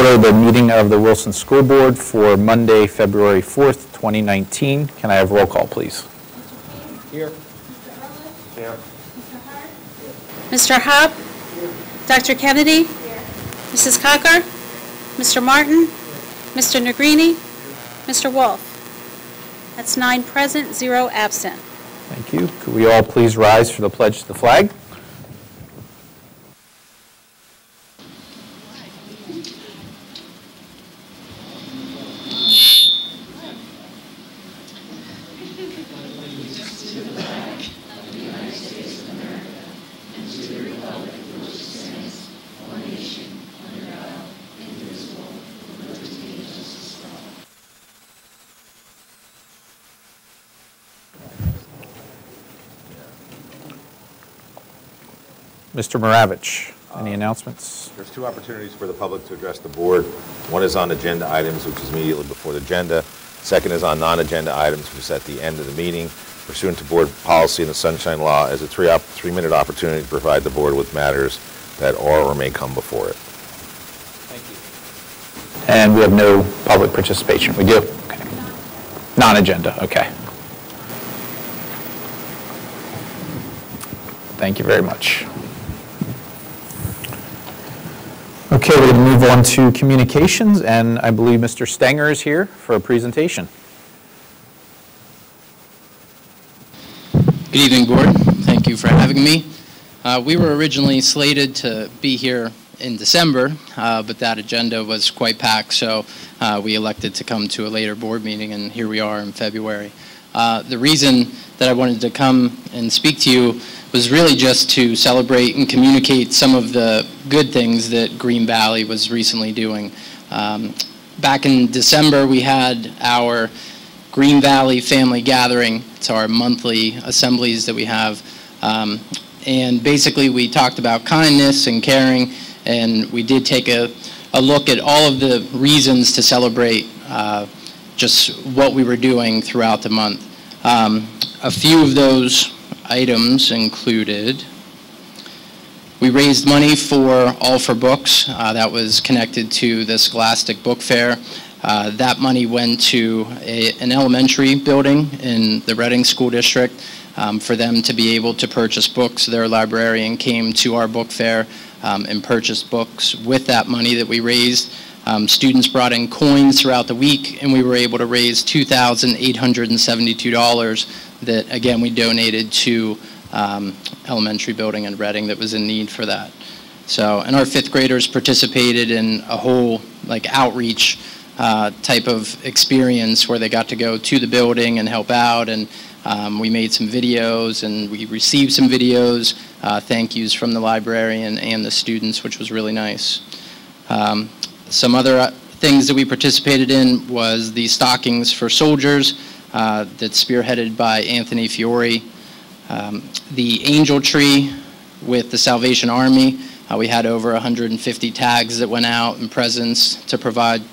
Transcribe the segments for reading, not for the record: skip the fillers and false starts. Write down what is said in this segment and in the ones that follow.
order the meeting of the Wilson School Board for Monday, February 4th, 2019. Can I have roll call, please? Here. Here. Mr. Hub? Dr. Kennedy? Here. Mrs. Cocker? Mr. Martin? Mr. Negrini? Mr. Wolf? That's 9 present, 0 absent. Thank you. Could we all please rise for the pledge to the flag? Mr. Maravich, any announcements? There's 2 opportunities for the public to address the board. One is on agenda items, which is immediately before the agenda. Second is on non-agenda items, which is at the end of the meeting. Pursuant to board policy and the Sunshine Law, as a 3-minute opportunity to provide the board with matters that are or may come before it. Thank you. And we have no public participation. We do? Okay. Non-agenda, okay. Thank you very much. Okay, we're going to move on to communications, and I believe Mr. Stenger is here for a presentation. Good evening, board. Thank you for having me. We were originally slated to be here in December, but that agenda was quite packed, so we elected to come to a later board meeting, and here we are in February. The reason that I wanted to come and speak to you was really just to celebrate and communicate some of the good things that Green Valley was recently doing. Back in December, we had our Green Valley Family Gathering. It's our monthly assemblies that we have. And basically, we talked about kindness and caring, and we did take a look at all of the reasons to celebrate just what we were doing throughout the month. A few of those items included, we raised money for All for Books. That was connected to the Scholastic Book Fair. That money went to an elementary building in the Reading School District for them to be able to purchase books. Their librarian came to our book fair and purchased books with that money that we raised. Students brought in coins throughout the week, and we were able to raise $2,872 that, again, we donated to elementary building in Reading that was in need for that. So, and our 5th graders participated in a whole outreach type of experience where they got to go to the building and help out, and we made some videos and we received some videos, thank yous from the librarian and the students, which was really nice. Some other things that we participated in was the stockings for soldiers that's spearheaded by Anthony Fiore. The angel tree with the Salvation Army, we had over 150 tags that went out and presents to provide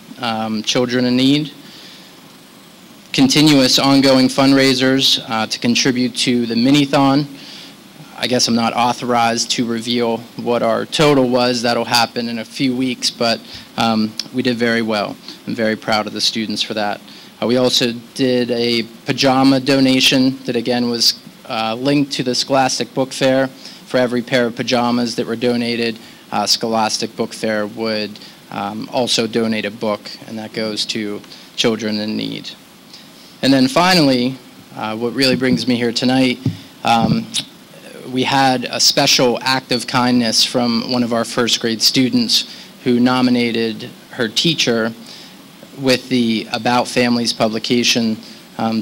children in need. Continuous ongoing fundraisers to contribute to the Mini-thon. I guess I'm not authorized to reveal what our total was. That'll happen in a few weeks, but we did very well. I'm very proud of the students for that. We also did a pajama donation that, again, was linked to the Scholastic Book Fair. For every pair of pajamas that were donated, Scholastic Book Fair would also donate a book, and that goes to children in need. And then finally, what really brings me here tonight, we had a special act of kindness from one of our 1st grade students who nominated her teacher with the About Families publication,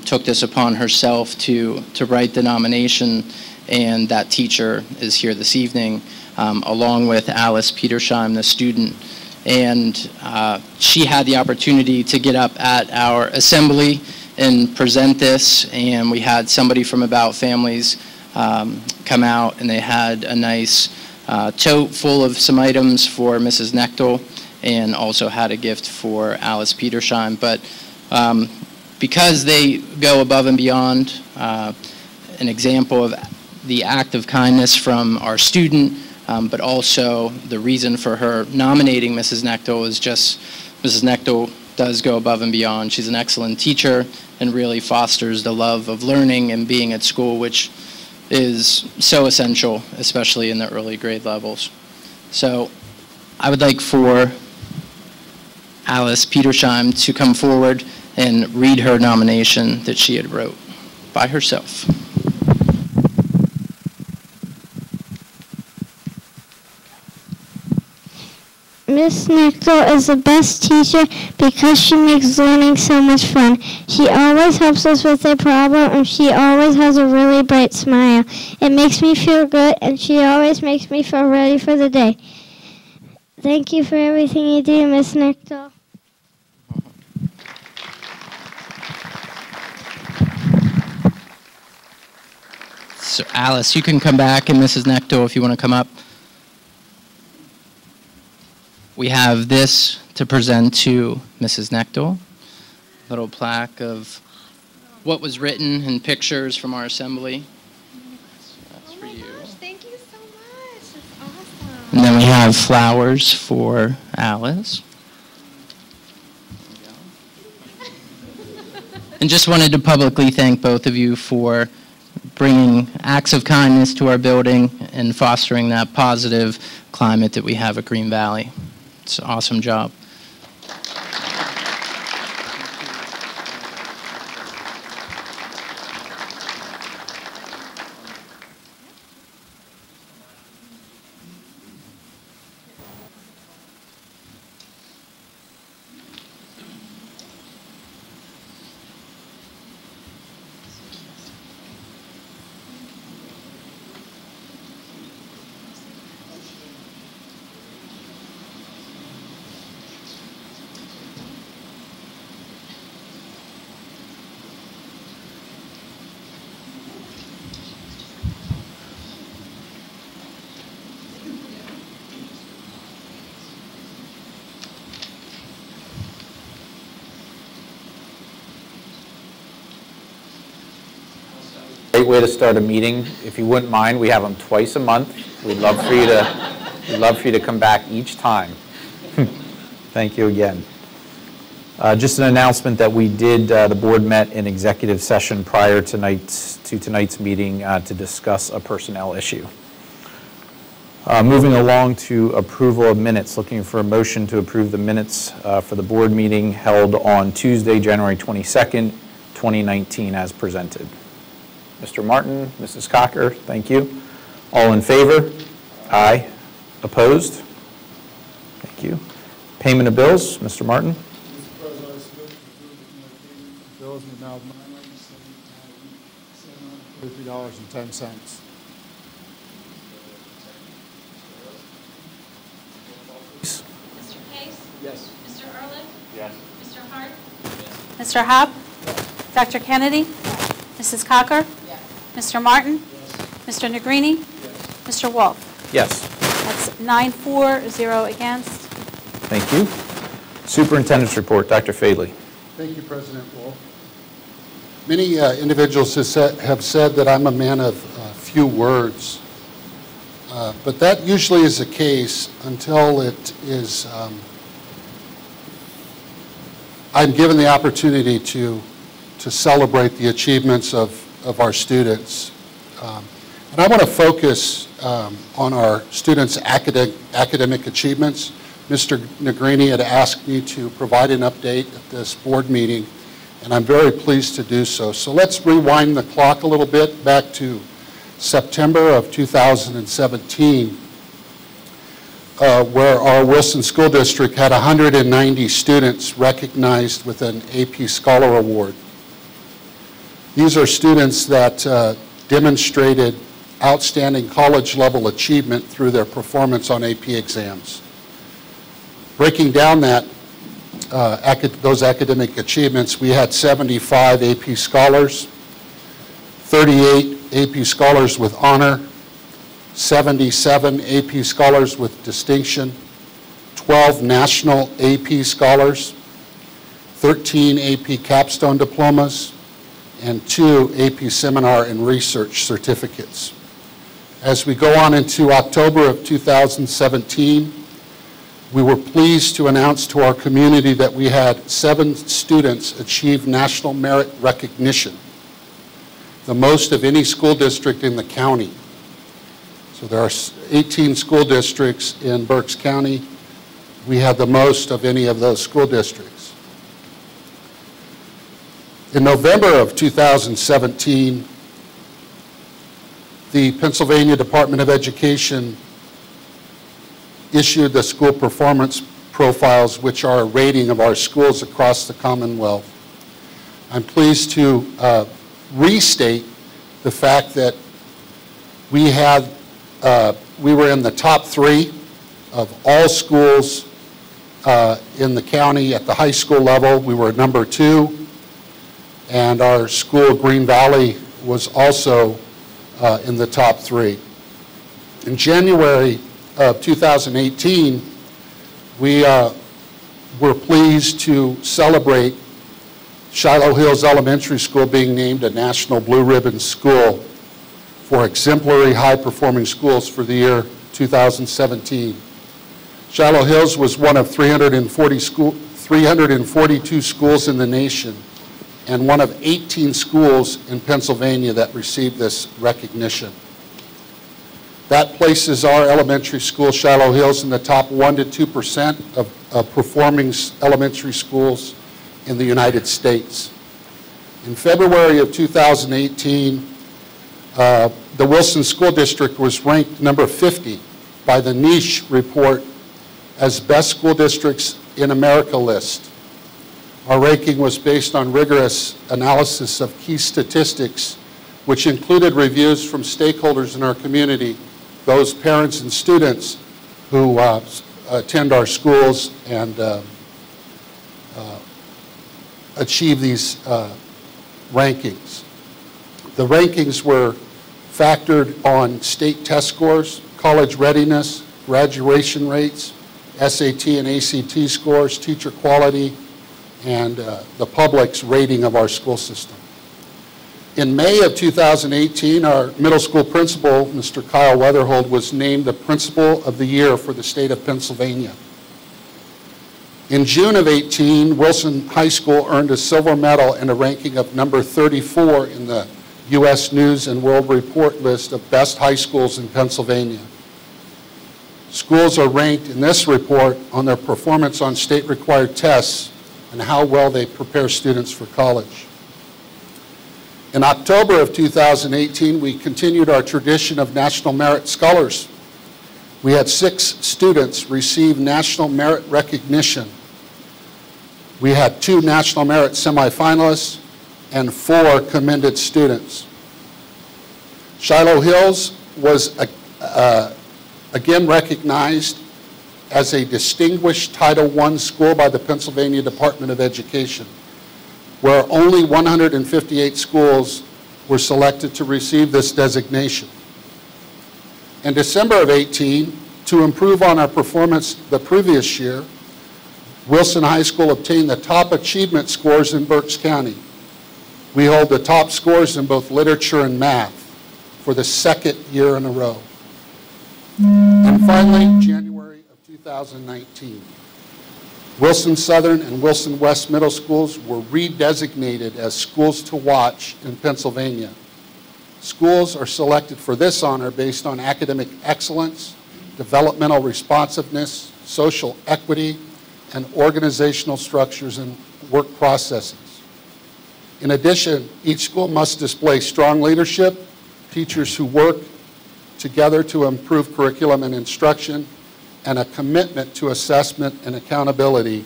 took this upon herself to write the nomination, and that teacher is here this evening, along with Alice Petersheim, the student. And she had the opportunity to get up at our assembly and present this, and we had somebody from About Families come out, and they had a nice tote full of some items for Mrs. Knechtel, and also had a gift for Alice Petersheim. But because they go above and beyond, an example of the act of kindness from our student, but also the reason for her nominating Mrs. Knechtel is just Mrs. Knechtel does go above and beyond. She's an excellent teacher and really fosters the love of learning and being at school, which is so essential, especially in the early grade levels. So I would like for Alice Petersheim to come forward and read her nomination that she had wrote by herself. Miss Knechtel is the best teacher because she makes learning so much fun. She always helps us with a problem, and she always has a really bright smile. It makes me feel good, and she always makes me feel ready for the day. Thank you for everything you do, Miss Knechtel. So Alice, you can come back, and Mrs. Knechtel, if you want to come up. We have this to present to Mrs. Knechtel, little plaque of what was written and pictures from our assembly. That's for you. Gosh, thank you so much. That's awesome. And then we have flowers for Alice. And just wanted to publicly thank both of you for bringing acts of kindness to our building and fostering that positive climate that we have at Green Valley. It's an awesome job. Great way to start a meeting. If you wouldn't mind, we have them twice a month. We'd love for you to come back each time. Thank you again. Just an announcement that we did, the board met in executive session prior to tonight's meeting to discuss a personnel issue. Moving along to approval of minutes, looking for a motion to approve the minutes for the board meeting held on Tuesday, January 22nd, 2019 as presented. Mr. Martin, Mrs. Cocker, thank you. All in favor? Aye. Opposed? Thank you. Payment of bills, Mr. Martin. Mr. President, I submit to approve the bills in the amount of $9,743.10. Mr. Case? Yes. Mr. Ehrlich? Yes. Mr. Hart? Mr. Hopp? Dr. Kennedy? Mrs. Cocker? Mr. Martin? Mr. Negrini? Mr. Wolf? Yes. That's 9-4, 0 against. Thank you. Superintendent's report, Dr. Fadley. Thank you, President Wolf. Many individuals have said that I'm a man of few words, but that usually is the case until it is I'm given the opportunity to celebrate the achievements of our students. And I want to focus on our students' academic achievements. Mr. Negrini had asked me to provide an update at this board meeting, and I'm very pleased to do so. So let's rewind the clock a little bit back to September of 2017, where our Wilson School District had 190 students recognized with an AP Scholar Award. These are students that demonstrated outstanding college-level achievement through their performance on AP exams. Breaking down that, those academic achievements, we had 75 AP Scholars, 38 AP Scholars with honor, 77 AP Scholars with distinction, 12 National AP Scholars, 13 AP Capstone Diplomas, and 2 AP Seminar and Research Certificates. As we go on into October of 2017, we were pleased to announce to our community that we had 7 students achieve national merit recognition, the most of any school district in the county. So there are 18 school districts in Berks County. We had the most of any of those school districts. In November of 2017, the Pennsylvania Department of Education issued the school performance profiles, which are a rating of our schools across the Commonwealth. I'm pleased to restate the fact that we were in the top 3 of all schools in the county at the high school level. We were number 2, and our school, Green Valley, was also in the top 3. In January of 2018, we were pleased to celebrate Shiloh Hills Elementary School being named a National Blue Ribbon School for exemplary high-performing schools for the year 2017. Shiloh Hills was one of 342 schools in the nation and one of 18 schools in Pennsylvania that received this recognition. That places our elementary school, Shiloh Hills, in the top 1% to 2% of performing elementary schools in the United States. In February of 2018, the Wilson School District was ranked number 50 by the Niche report as Best School Districts in America list. Our ranking was based on rigorous analysis of key statistics, which included reviews from stakeholders in our community, those parents and students who attend our schools and achieve these rankings. The rankings were factored on state test scores, college readiness, graduation rates, SAT and ACT scores, teacher quality, and the public's rating of our school system. In May of 2018, our middle school principal, Mr. Kyle Weatherhold, was named the Principal of the Year for the state of Pennsylvania. In June of 18, Wilson High School earned a silver medal and a ranking of number 34 in the U.S. News and World Report list of best high schools in Pennsylvania. Schools are ranked in this report on their performance on state-required tests and how well they prepare students for college. In October of 2018, we continued our tradition of National Merit Scholars. We had 6 students receive National Merit recognition. We had 2 National Merit semifinalists and 4 commended students. Shiloh Hills was again recognized as a distinguished Title I school by the Pennsylvania Department of Education, where only 158 schools were selected to receive this designation. In December of 18, to improve on our performance the previous year, Wilson High School obtained the top achievement scores in Berks County. We hold the top scores in both literature and math for the 2nd year in a row. And finally, January of 2019, Wilson Southern and Wilson West Middle Schools were redesignated as schools to watch in Pennsylvania. Schools are selected for this honor based on academic excellence, developmental responsiveness, social equity, and organizational structures and work processes. In addition, each school must display strong leadership, teachers who work together to improve curriculum and instruction, and a commitment to assessment and accountability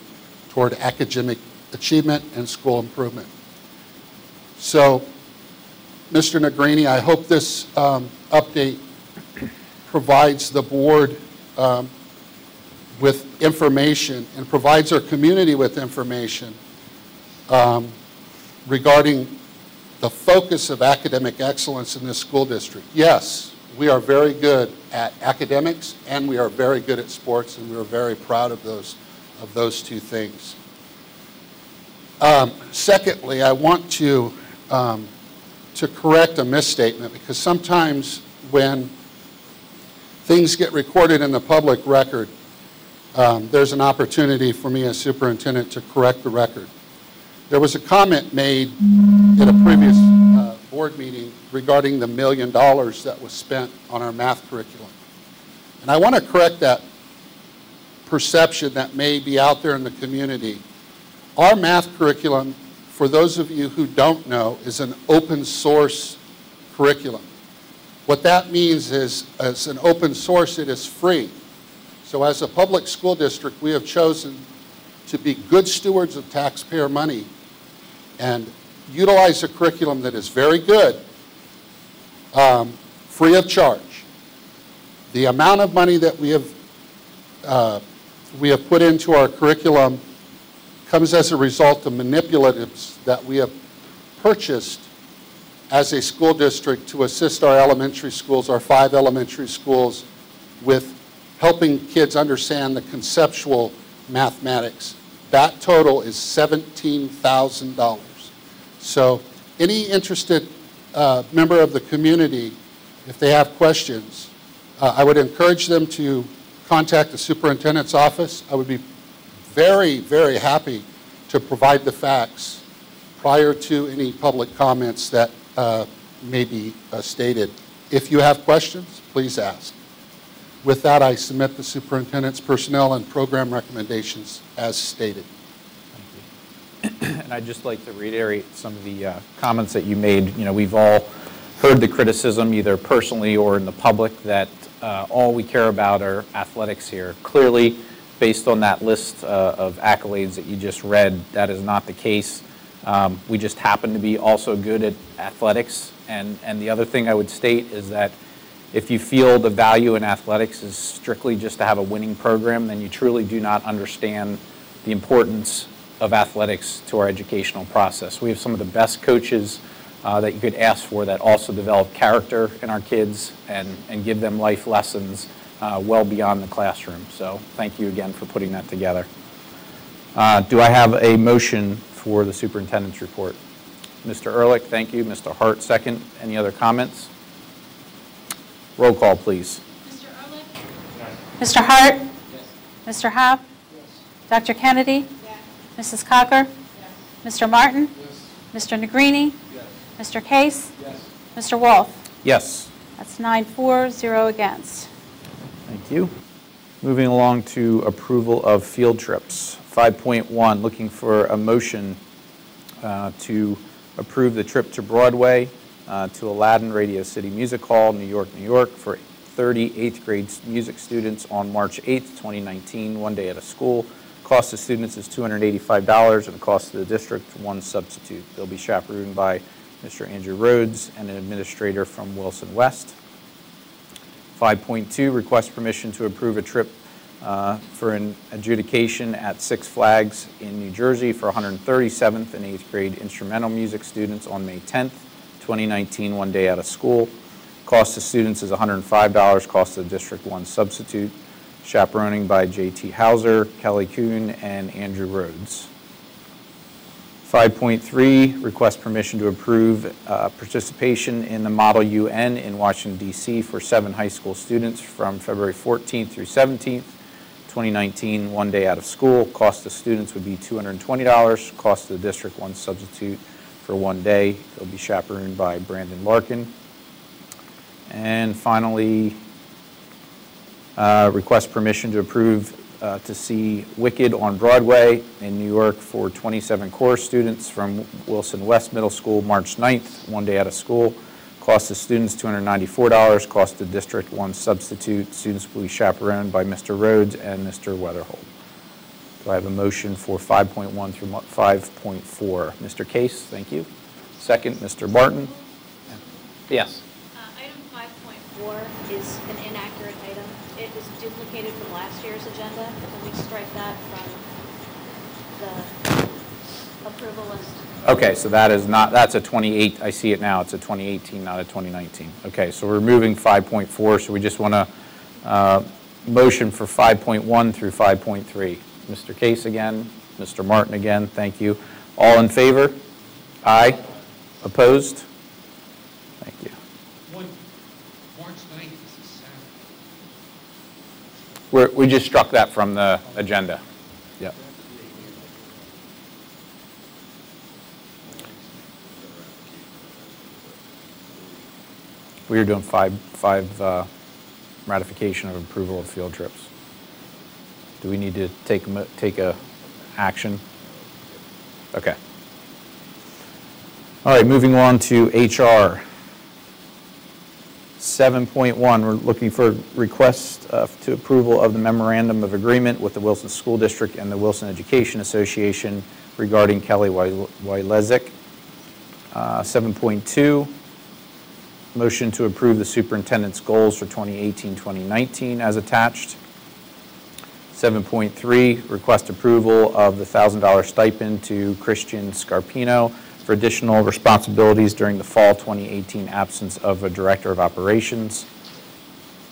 toward academic achievement and school improvement. So, Mr. Negrini, I hope this update provides the board with information and provides our community with information regarding the focus of academic excellence in this school district. Yes, we are very good at academics and we are very good at sports, and we are very proud of those 2 things. Secondly, I want to correct a misstatement, because sometimes when things get recorded in the public record, there's an opportunity for me as superintendent to correct the record. There was a comment made at a previous board meeting regarding the $1 million that was spent on our math curriculum. And I want to correct that perception that may be out there in the community. Our math curriculum, for those of you who don't know, is an open source curriculum. What that means is, as an open source, it is free. So as a public school district, we have chosen to be good stewards of taxpayer money and utilize a curriculum that is very good, free of charge. The amount of money that we have put into our curriculum comes as a result of manipulatives that we have purchased as a school district to assist our elementary schools, our 5 elementary schools, with helping kids understand the conceptual mathematics. That total is $17,000. So any interested member of the community, if they have questions, I would encourage them to contact the superintendent's office. I would be very, very happy to provide the facts prior to any public comments that may be stated. If you have questions, please ask. With that, I submit the superintendent's personnel and program recommendations as stated. Thank you. And I'd just like to reiterate some of the comments that you made. You know, we've all heard the criticism, either personally or in the public, that all we care about are athletics here. Clearly, based on that list of accolades that you just read, that is not the case. We just happen to be also good at athletics. And the other thing I would state is that if you feel the value in athletics is strictly just to have a winning program, then you truly do not understand the importance of athletics to our educational process. We have some of the best coaches that you could ask for that also develop character in our kids and give them life lessons well beyond the classroom. So thank you again for putting that together. Do I have a motion for the superintendent's report? Mr. Ehrlich, thank you. Mr. Hart, second. Any other comments? Roll call, please. Mr. Ehrlich? Yes. Mr. Hart? Yes. Mr. Happ? Yes. Dr. Kennedy? Yes. Mrs. Cocker? Yes. Mr. Martin? Yes. Mr. Negrini? Yes. Mr. Case? Yes. Mr. Wolf? Yes. That's 9-4, 0 against. Thank you. Moving along to approval of field trips. 5.1, looking for a motion to approve the trip to Broadway to Aladdin Radio City Music Hall, New York, New York, for 30 8th grade music students on March 8th, 2019, one day at a school. Cost of students is $285, and the cost to the district, 1 substitute. They'll be chaperoned by Mr. Andrew Rhodes and an administrator from Wilson West. 5.2, request permission to approve a trip for an adjudication at Six Flags in New Jersey for 137th and 8th grade instrumental music students on May 10th, 2019, one day out of school. Cost to students is $105, cost to the district, 1 substitute. Chaperoning by J.T. Hauser, Kelly Kuhn, and Andrew Rhodes. 5.3, request permission to approve participation in the Model UN in Washington, D.C. for 7 high school students from February 14th through 17th, 2019, one day out of school. Cost to students would be $220, cost to the district, 1 substitute for 1 day. They'll be chaperoned by Brandon Larkin. And finally, request permission to approve to see Wicked on Broadway in New York for 27 core students from Wilson West Middle School, March 9th, one day out of school. Cost to students, $294. Cost to district, 1 substitute. Students will be chaperoned by Mr. Rhodes and Mr. Weatherholt. Do I have a motion for 5.1 through 5.4? Mr. Case, thank you. Second, Mr. Barton. Yes. Item 5.4 is an inaccurate item. It is duplicated from last year's agenda. Can we strike that from the approval list? Okay, so that is not, that's a 28, I see it now, it's a 2018, not a 2019. Okay, so we're removing 5.4, so we just want to motion for 5.1 through 5.3. Mr. Case again, Mr. Martin again, thank you. All in favor? Aye. Opposed? Thank you. March 9th is a Saturday. We just struck that from the agenda. Yep. We are doing five ratification of approval of field trips. Do we need to take a action? Okay. All right, moving on to HR. 7.1, we're looking for request to approval of the memorandum of agreement with the Wilson School District and the Wilson Education Association regarding Kelly Wylezik. 7.2, motion to approve the superintendent's goals for 2018-2019 as attached. 7.3, request approval of the $1,000 stipend to Christian Scarpino for additional responsibilities during the fall 2018 absence of a director of operations.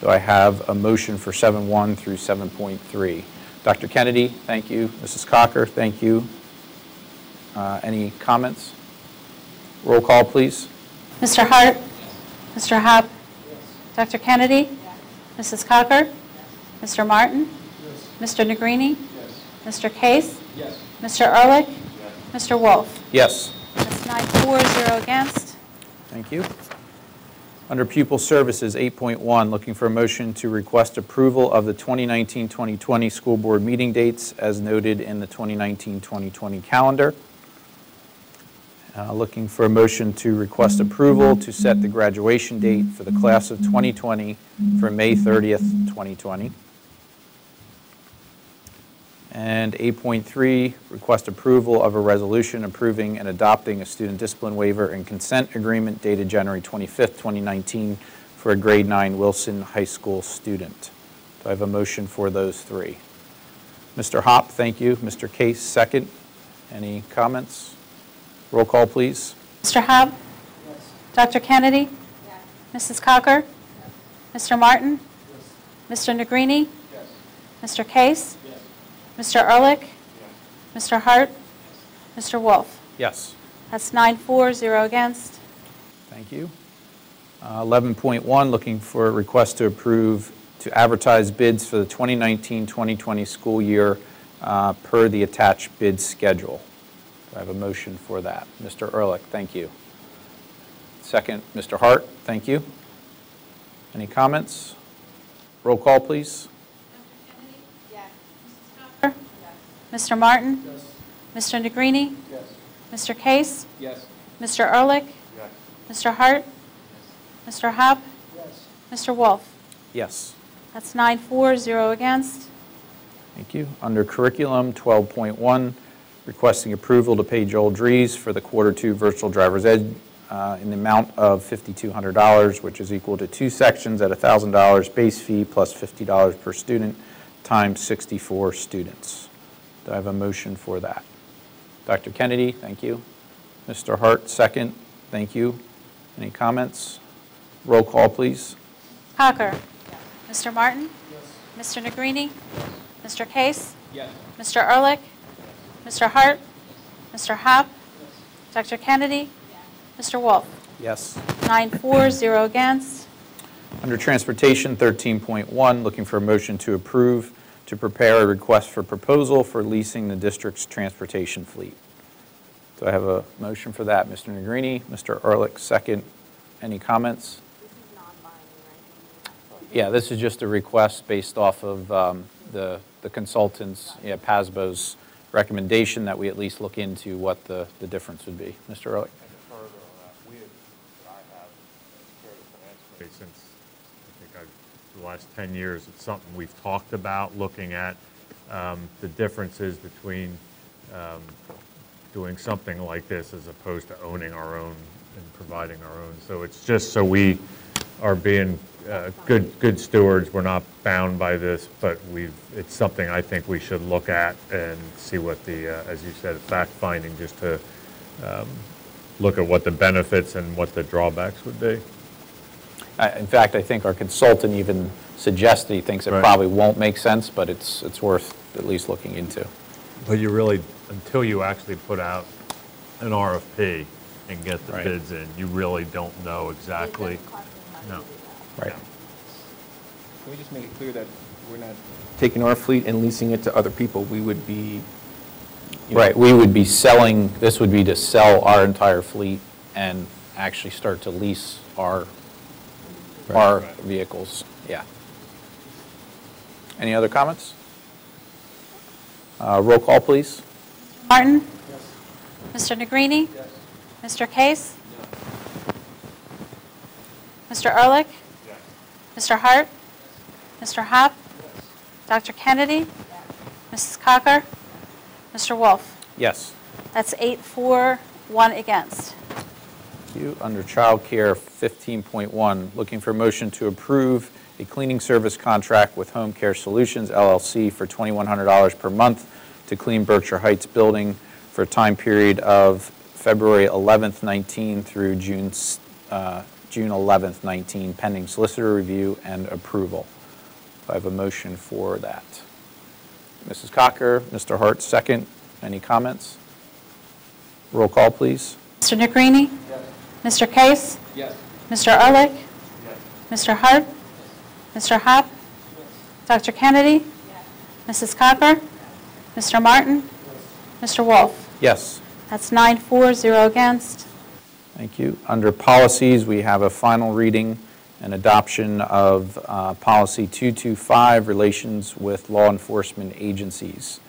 Do I have a motion for 7.1 through 7.3? Dr. Kennedy, thank you. Mrs. Cocker, thank you. Any comments? Roll call, please. Mr. Hart? Mr. Hopp? Dr. Kennedy? Mrs. Cocker? Mr. Martin? Mr. Negrini? Mr. Case? Mr. Ehrlich? Mr. Wolf? Yes. That's 9-4, 0 against. Thank you. Under Pupil Services, 8.1, looking for a motion to request approval of the 2019-2020 school board meeting dates as noted in the 2019-2020 calendar. Looking for a motion to request approval to set the graduation date for the class of 2020 for May 30th, 2020. And 8.3, request approval of a resolution approving and adopting a student discipline waiver and consent agreement dated January 25th, 2019 for a grade 9 Wilson High School student. Do I have a motion for those three? Mr. Hopp, thank you. Mr. Case, second. Any comments? Roll call, please. Mr. Hopp? Dr. Kennedy? Mrs. Cocker? Mr. Martin? Mr. Negrini? Mr. Case? Mr. Ehrlich? Mr. Hart? Mr. Wolf? Yes. That's 9-4, 0 against. Thank you. 11.1, looking for a request to approve to advertise bids for the 2019-2020 school year per the attached bid schedule. Do I have a motion for that? Mr. Ehrlich, thank you. Second, Mr. Hart, thank you. Any comments? Roll call, please. Mr. Martin? Mr. Negrini? Mr. Case? Mr. Ehrlich? Mr. Hart? Mr. Hopp? Mr. Wolf? Yes. That's 9-4, 0 against. Thank you. Under Curriculum, 12.1, requesting approval to pay Joel Dries for the Q2 virtual driver's ed in the amount of $5,200, which is equal to 2 sections at $1,000 base fee plus $50 per student times 64 students. Do I have a motion for that? Dr. Kennedy, thank you. Mr. Hart, second. Thank you. Any comments? Roll call, please. Cocker? Mr. Martin? Mr. Negrini? Mr. Case? Mr. Ehrlich? Mr. Hart? Mr. Hopp? Dr. Kennedy? Mr. Wolf? Yes. 9-4, 0 against. Under Transportation, 13.1, looking for a motion to approve to prepare a request for proposal for leasing the district's transportation fleet. Do I have a motion for that? Mr. Negrini, Mr. Ehrlich, second. Any comments? This is non-binding, right? Yeah, this is just a request based off of the consultant's, PASBO's recommendation that we at least look into what the difference would be. Mr. Ehrlich. And further on that, I have chaired the finance committee since I think the last 10 years. It's something we've talked about, looking at the differences between doing something like this as opposed to owning our own and providing our own. So it's just so we are being good stewards. We're not bound by this, but it's something I think we should look at and see what the, as you said, fact-finding, just to look at what the benefits and what the drawbacks would be. In fact, I think our consultant even suggested he thinks it probably won't make sense, but it's worth at least looking into. But you really, until you actually put out an RFP and get the bids in, you really don't know exactly. No. Right. Can we just make it clear that we're not taking our fleet and leasing it to other people. We would be, you know, Right, we would be selling, this would be to sell our entire fleet and actually start to lease our vehicles, yeah. Any other comments? Roll call, please. Martin? Mr. Negrini? Mr. Case? Mr. Ehrlich? Mr. Hart? Mr. Hopp? Dr. Kennedy? Mrs. Cocker? Mr. Wolf? Yes. That's 8-4, 1 against. Thank you. Under Child Care 15.1, looking for a motion to approve a cleaning service contract with Home Care Solutions, LLC for $2,100 per month to clean Berkshire Heights building for a time period of February 11th, 19 through June 11th, 19, pending solicitor review and approval. I have a motion for that. Mrs. Cocker, Mr. Hart, second. Any comments? Roll call, please. Mr. Negrini? Mr. Case? Yes. Mr. Ehrlich? Mr. Hart? Mr. Hopp? Dr. Kennedy? Mrs. Cocker? Mr. Martin? Mr. Wolf? Yes. That's 9-4, 0 against. Thank you. Under policies, we have a final reading and adoption of Policy 225, Relations with Law Enforcement Agencies.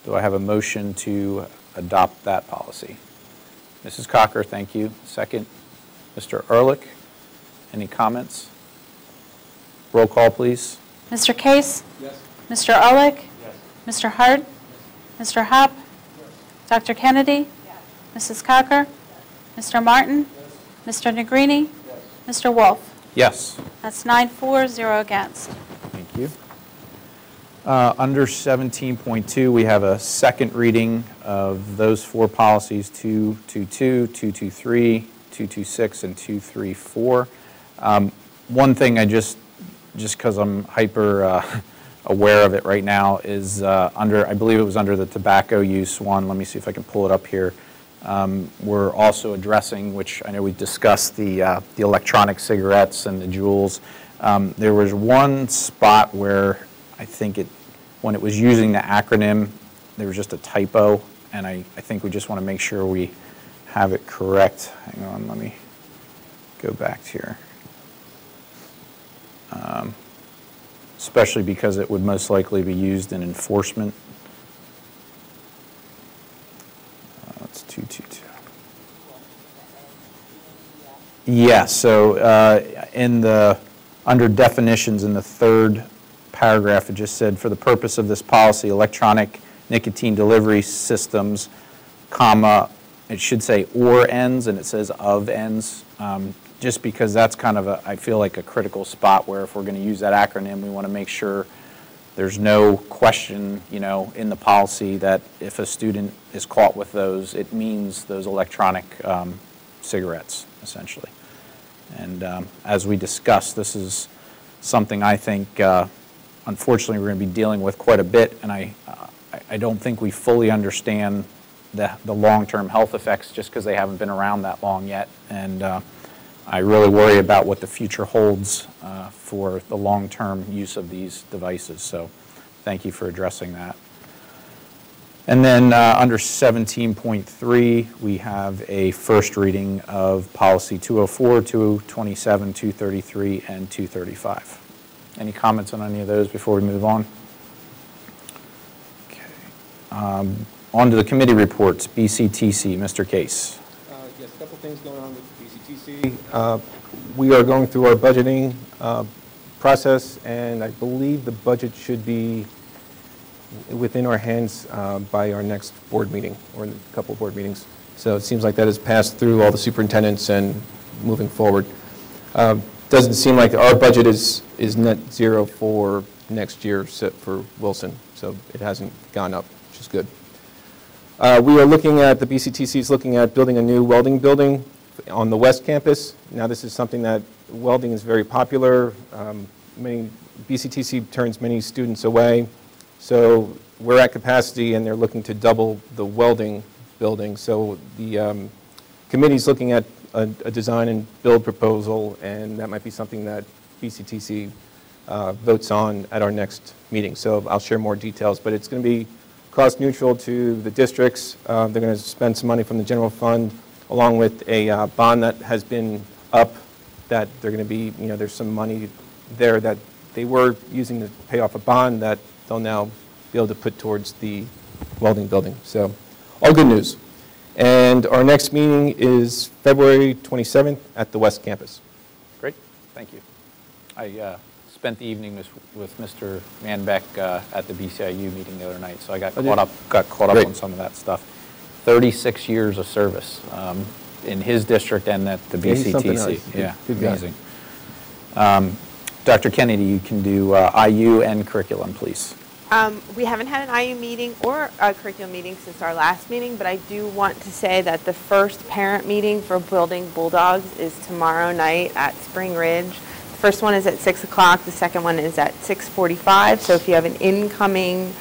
Do I have a motion to adopt that policy? Mrs. Cocker, thank you. Second. Mr. Ehrlich, any comments? Roll call, please. Mr. Case? Yes. Mr. Ehrlich? Mr. Hart? Mr. Hopp? Dr. Kennedy? Mrs. Cocker? Mr. Martin? Mr. Negrini? Mr. Wolf? Yes. That's 9-4, 0 against. Thank you. Under 17.2, we have a second reading of those four policies, 222, 223, 226, and 234. One thing I just because I'm hyper aware of it right now is under, I believe it was under the tobacco use one. Let me see if I can pull it up here. We're also addressing, which I know we discussed, the electronic cigarettes and the Juuls. There was one spot where I think when it was using the acronym, there was just a typo, and I think we just want to make sure we have it correct. Hang on, let me go back here. Especially because it would most likely be used in enforcement. That's 222. Yeah, so under definitions in the third paragraph, it just said, for the purpose of this policy, electronic nicotine delivery systems, comma, it should say or ends, and it says of ends, just because that's kind of I feel like a critical spot where if we're going to use that acronym, we want to make sure there's no question, in the policy that if a student is caught with those, it means those electronic cigarettes, essentially. And as we discussed, this is something I think, unfortunately, we're going to be dealing with quite a bit, and I don't think we fully understand the long-term health effects just because they haven't been around that long yet. And I really worry about what the future holds for the long-term use of these devices. So thank you for addressing that. And then under 17.3, we have a first reading of Policy 204, 227, 233, and 235. Any comments on any of those before we move on? Okay. On to the committee reports. BCTC, Mr. Case. Yes, a couple things going on with BCTC. We are going through our budgeting process, and I believe the budget should be within our hands by our next board meeting, or in a couple of board meetings. So it seems like that has passed through all the superintendents and moving forward. Doesn't seem like our budget is net zero for next year for Wilson, so it hasn't gone up, which is good. We are looking at, the BCTC is looking at building a new welding building on the West Campus. Now this is something that welding is very popular. BCTC turns many students away. So we're at capacity and they're looking to double the welding building. So the committee's looking at a design and build proposal, and that might be something that BCTC votes on at our next meeting. So I'll share more details, but it's going to be cost neutral to the districts. They're going to spend some money from the general fund along with a bond that has been up, that they're going to be, there's some money there that they were using to pay off a bond that they'll now be able to put towards the welding building. So all good news. And our next meeting is February 27th at the West Campus. Great, thank you. I spent the evening with Mr. Manbeck at the BCIU meeting the other night, so I got caught up on some of that stuff. 36 years of service in his district and at the BCTC. Yeah, good amazing. Dr. Kennedy, you can do IU and curriculum, please. We haven't had an IU meeting or a curriculum meeting since our last meeting, but I do want to say that the first parent meeting for Building Bulldogs is tomorrow night at Spring Ridge. The first one is at 6 o'clock. The second one is at 6:45. So if you have an incoming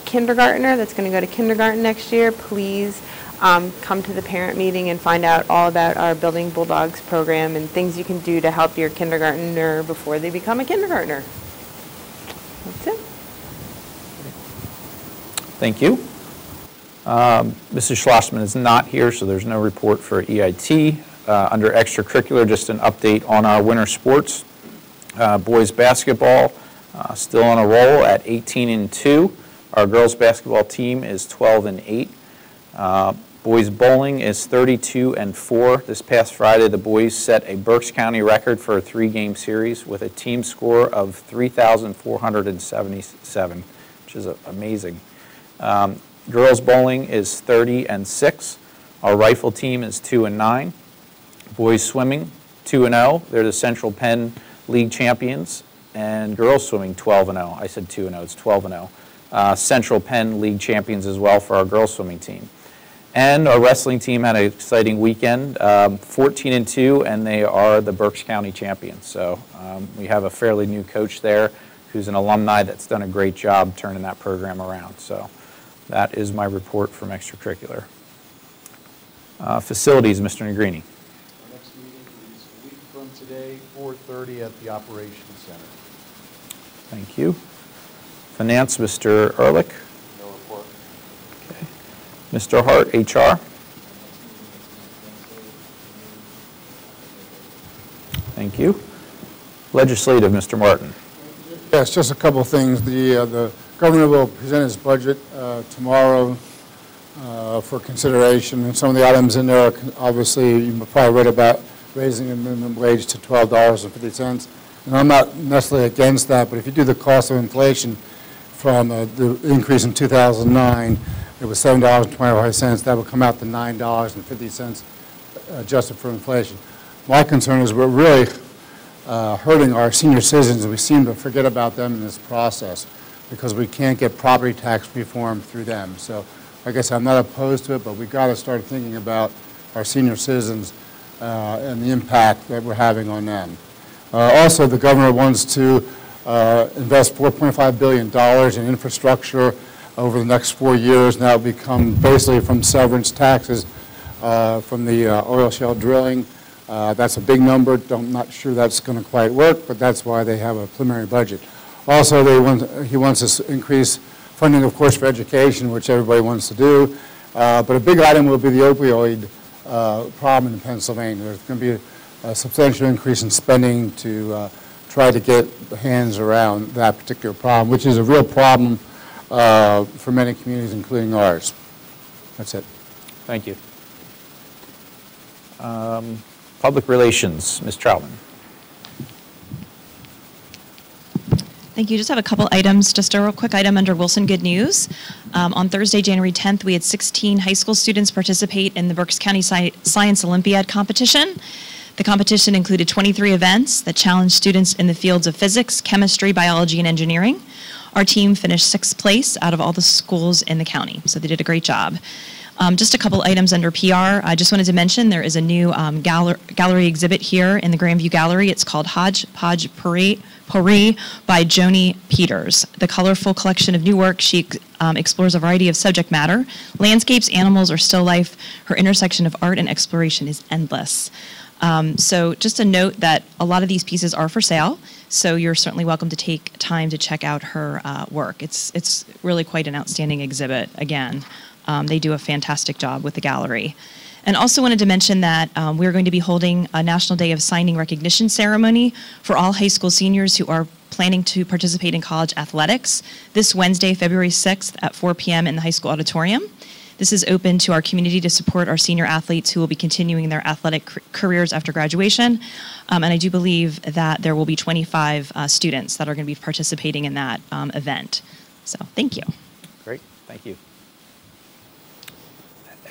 kindergartner that's going to go to kindergarten next year, please come to the parent meeting and find out all about our Building Bulldogs program and things you can do to help your kindergartner before they become a kindergartner. That's it. Thank you. Mrs. Schlossman is not here, so there's no report for EIT. Under extracurricular, just an update on our winter sports. Boys basketball still on a roll at 18-2. Our girls basketball team is 12-8. Boys bowling is 32-4. This past Friday, the boys set a Berks County record for a 3-game series with a team score of 3,477, which is amazing. Girls bowling is 30-6. Our rifle team is 2-9. Boys swimming 2-0. They're the Central Penn League champions. And girls swimming 12-0. I said 2-0. It's 12-0. Central Penn League champions as well for our girls swimming team. And our wrestling team had an exciting weekend, 14-2, and they are the Berks County champions. So we have a fairly new coach there who's an alumni that's done a great job turning that program around. So that is my report from extracurricular. Facilities, Mr. Negrini. Our next meeting is a week from today, 4:30 at the Operations Center. Thank you. Finance, Mr. Ehrlich. No report. Okay. Mr. Hart, HR. Thank you. Legislative, Mr. Martin. Yes, just a couple of things. The governor will present his budget tomorrow for consideration, and some of the items in there are, obviously, you probably read about raising the minimum wage to $12.50. And I'm not necessarily against that, but if you do the cost of inflation from the increase in 2009, it was $7.25. That would come out to $9.50 adjusted for inflation. My concern is we're really hurting our senior citizens, and we seem to forget about them in this process because we can't get property tax reform through them. So, like I said, I'm not opposed to it, but we've got to start thinking about our senior citizens and the impact that we're having on them. Also, the governor wants to invest $4.5 billion in infrastructure over the next 4 years, and that will become basically from severance taxes from the oil shale drilling. That's a big number. I'm not sure that's going to quite work, but that's why they have a preliminary budget. Also, he wants to increase funding, of course, for education, which everybody wants to do. But a big item will be the opioid problem in Pennsylvania. There's going to be a substantial increase in spending to try to get hands around that particular problem, which is a real problem for many communities, including ours. That's it. Thank you. Public Relations, Ms. Troutman. Thank you. Just have a couple items. Just a real quick item under Wilson Good News. On Thursday, January 10th, we had 16 high school students participate in the Berks County Science Olympiad competition. The competition included 23 events that challenged students in the fields of physics, chemistry, biology, and engineering. Our team finished 6th place out of all the schools in the county, so they did a great job. Just a couple items under PR. I just wanted to mention there is a new gallery exhibit here in the Grandview Gallery. It's called Hodgepodge Pourri by Joni Peters. The colorful collection of new work, she explores a variety of subject matter, landscapes, animals, or still life. Her intersection of art and exploration is endless. So just a note that a lot of these pieces are for sale, so you're certainly welcome to take time to check out her work. It's really quite an outstanding exhibit. Again, they do a fantastic job with the gallery. And also wanted to mention that we're going to be holding a National Day of Signing Recognition ceremony for all high school seniors who are planning to participate in college athletics this Wednesday, February 6th at 4 p.m. in the high school auditorium. This is open to our community to support our senior athletes who will be continuing their athletic careers after graduation. And I do believe that there will be 25 students that are going to be participating in that event. So thank you. Great, thank you.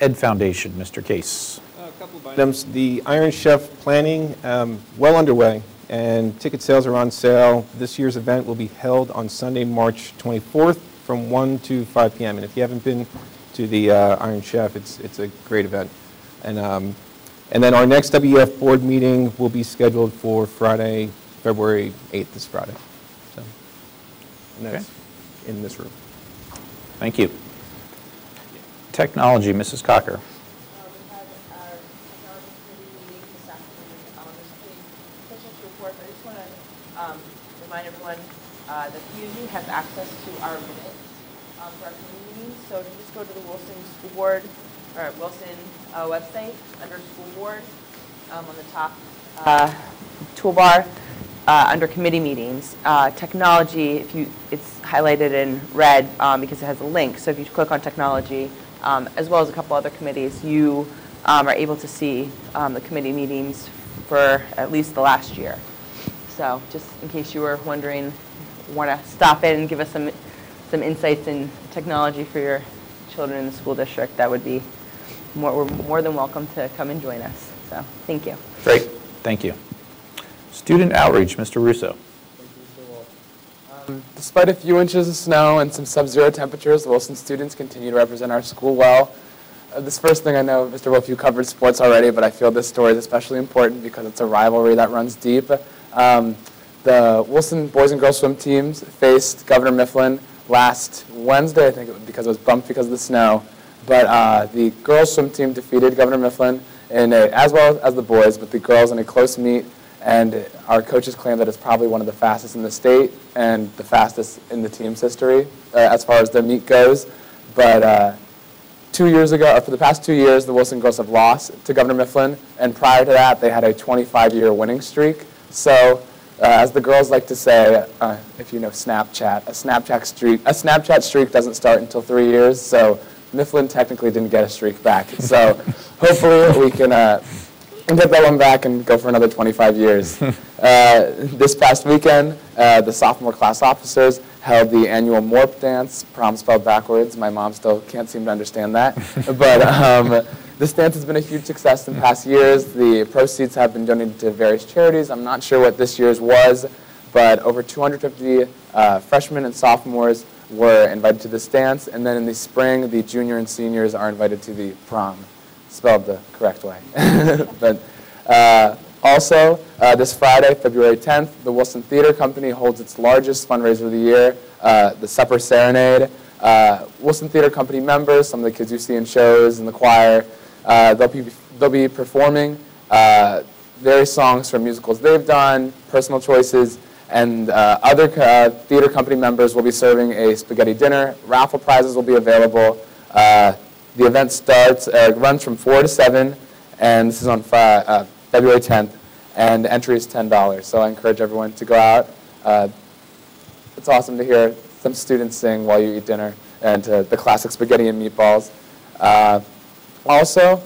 Ed Foundation, Mr. Case. A couple of items. The Iron Chef planning, well underway, and ticket sales are on sale. This year's event will be held on Sunday, March 24th from 1 to 5 p.m. And if you haven't been to the Iron Chef, it's a great event. And then our next WEF board meeting will be scheduled for Friday, February 8th, this Friday. So, and that's in this room. Thank you. Technology, Mrs. Cocker. We had our technology committee meeting this afternoon. There's pretty efficient report, but I just want to remind everyone that few of you have access to our minutes for our committee meetings. So if you just go to the Wilson School Board or Wilson website under School Board on the top toolbar under committee meetings, technology, it's highlighted in red because it has a link. So if you click on technology, as well as a couple other committees, you are able to see the committee meetings for at least the last year. So just in case you were wondering, want to stop in and give us some insights in technology for your children in the school district, that would be we're more than welcome to come and join us. So thank you. Great, thank you. Student outreach, Mr. Russo. Despite a few inches of snow and some sub-zero temperatures, the Wilson students continue to represent our school well. This first thing I know, Mr. Wolf, you covered sports already, but I feel this story is especially important because it's a rivalry that runs deep. The Wilson boys and girls swim teams faced Governor Mifflin last Wednesday, I think, because it was bumped because of the snow. But the girls swim team defeated Governor Mifflin, as well as the boys, but the girls in a close meet. And our coaches claim that it's probably one of the fastest in the state and the fastest in the team's history as far as their meet goes. But 2 years ago, or for the past 2 years, the Wilson girls have lost to Governor Mifflin. And prior to that, they had a 25-year winning streak. So as the girls like to say, if you know Snapchat, a Snapchat streak doesn't start until 3 years. So Mifflin technically didn't get a streak back. So hopefully we can get that one back and go for another 25 years. This past weekend, the sophomore class officers held the annual MORP dance, prom spelled backwards. My mom still can't seem to understand that. But this dance has been a huge success in past years. The proceeds have been donated to various charities. I'm not sure what this year's was, but over 250 freshmen and sophomores were invited to this dance. And then in the spring, the junior and seniors are invited to the prom. Spelled the correct way. But also, this Friday, February 10th, the Wilson Theater Company holds its largest fundraiser of the year, the Supper Serenade. Wilson Theater Company members, some of the kids you see in shows in the choir, they'll be performing various songs from musicals they've done, personal choices, and other theater company members will be serving a spaghetti dinner. Raffle prizes will be available. The event runs from 4 to 7, and this is on February 10th, and entry is $10. So I encourage everyone to go out. It's awesome to hear some students sing while you eat dinner, and the classic spaghetti and meatballs. Also,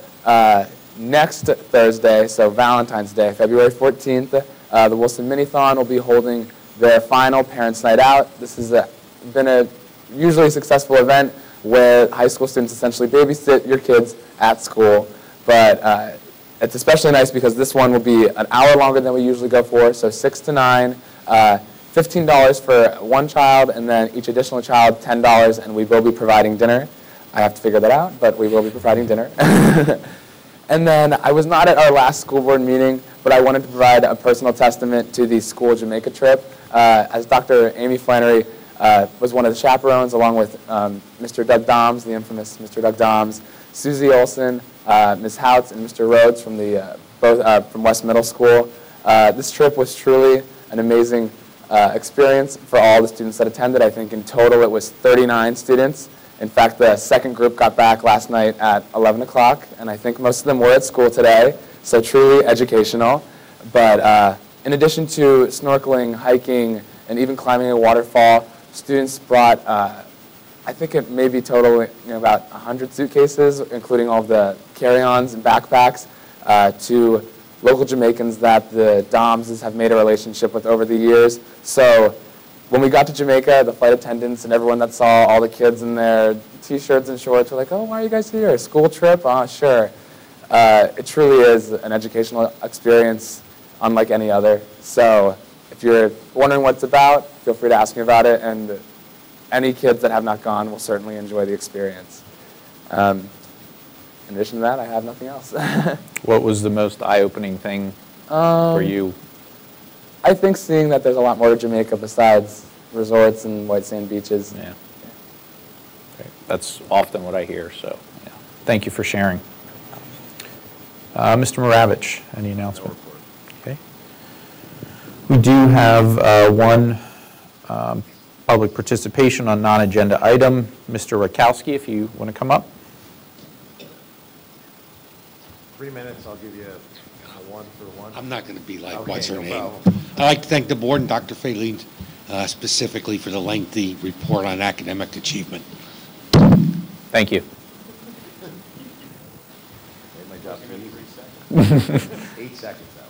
next Thursday, so Valentine's Day, February 14th, the Wilson Minithon will be holding their final Parents' Night Out. This has been a usually successful event where high school students essentially babysit your kids at school. But it's especially nice because this one will be an hour longer than we usually go for, so 6 to 9, $15 for one child, and then each additional child, $10, and we will be providing dinner. I have to figure that out, but we will be providing dinner. And then I was not at our last school board meeting, but I wanted to provide a personal testament to the school Jamaica trip. As Dr. Amy Flannery was one of the chaperones, along with Mr. Doug Doms, the infamous Mr. Doug Doms, Susie Olson, Ms. Houts, and Mr. Rhodes from the both from West Middle School. This trip was truly an amazing experience for all the students that attended. I think in total it was 39 students. In fact, the second group got back last night at 11 o'clock, and I think most of them were at school today, so truly educational. But in addition to snorkeling, hiking, and even climbing a waterfall, students brought, I think it may be total, about 100 suitcases, including all of the carry-ons and backpacks, to local Jamaicans that the DOMs have made a relationship with over the years. So when we got to Jamaica, the flight attendants and everyone that saw all the kids in their T-shirts and shorts were like, oh, why are you guys here? A school trip? Oh, sure. It truly is an educational experience unlike any other. So if you're wondering what it's about, feel free to ask me about it, and any kids that have not gone will certainly enjoy the experience. In addition to that, I have nothing else. What was the most eye-opening thing for you? I think seeing that there's a lot more to Jamaica besides resorts and white sand beaches. Yeah. Okay. That's often what I hear, so yeah. Thank you for sharing. Mr. Moravich, any announcement? Okay. We do have one public participation on non-agenda item. Mr. Rakowski, if you want to come up. 3 minutes, I'll give you one for one. I'm not going to be like, Okay, what's her no name? problem. I'd like to thank the board and Dr. Faline specifically for the lengthy report on academic achievement. Thank you. Made my job easy. 8 seconds, that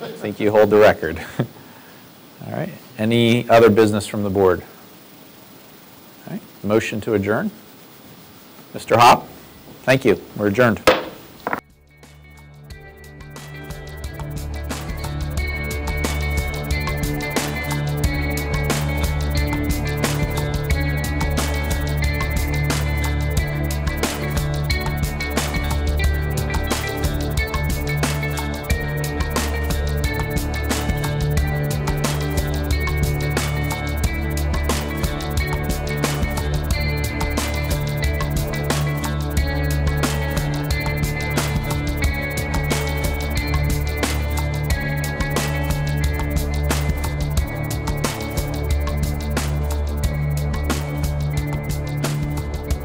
one. I think you hold the record. All right. Any other business from the board? All right. Motion to adjourn. Mr. Hopp, thank you. We're adjourned.